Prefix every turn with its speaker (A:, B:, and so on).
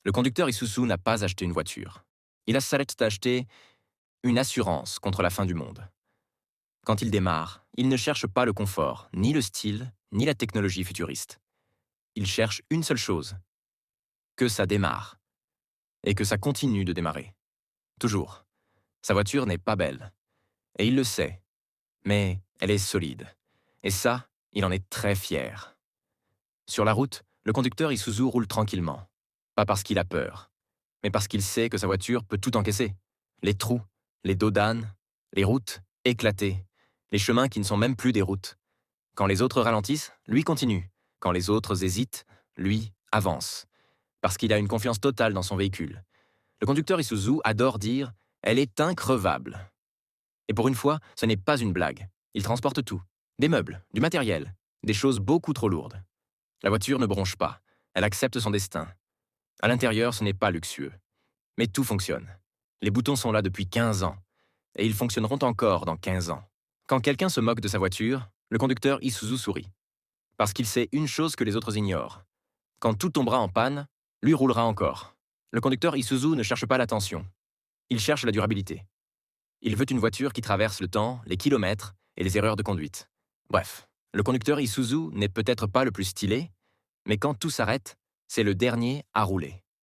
A: Le conducteur Isuzu n'a pas acheté une voiture. Il a s'arrête d'acheter une assurance contre la fin du monde. Quand il démarre, il ne cherche pas le confort, ni le style, ni la technologie futuriste. Il cherche une seule chose, que ça démarre, et que ça continue de démarrer. Toujours. Sa voiture n'est pas belle. Et il le sait. Mais elle est solide. Et ça, il en est très fier. Sur la route, le conducteur Isuzu roule tranquillement. Pas parce qu'il a peur, mais parce qu'il sait que sa voiture peut tout encaisser. Les trous, les dos d'âne, les routes éclatées, les chemins qui ne sont même plus des routes. Quand les autres ralentissent, lui continue. Quand les autres hésitent, lui avance. Parce qu'il a une confiance totale dans son véhicule. Le conducteur Isuzu adore dire « Elle est increvable ». Et pour une fois, ce n'est pas une blague. Il transporte tout. Des meubles, du matériel, des choses beaucoup trop lourdes. La voiture ne bronche pas. Elle accepte son destin. À l'intérieur, ce n'est pas luxueux. Mais tout fonctionne. Les boutons sont là depuis 15 ans. Et ils fonctionneront encore dans 15 ans. Quand quelqu'un se moque de sa voiture, le conducteur Isuzu sourit. Parce qu'il sait une chose que les autres ignorent. Quand tout tombera en panne, lui roulera encore. Le conducteur Isuzu ne cherche pas l'attention. Il cherche la durabilité. Il veut une voiture qui traverse le temps, les kilomètres et les erreurs de conduite. Bref, le conducteur Isuzu n'est peut-être pas le plus stylé, mais quand tout s'arrête, c'est le dernier à rouler.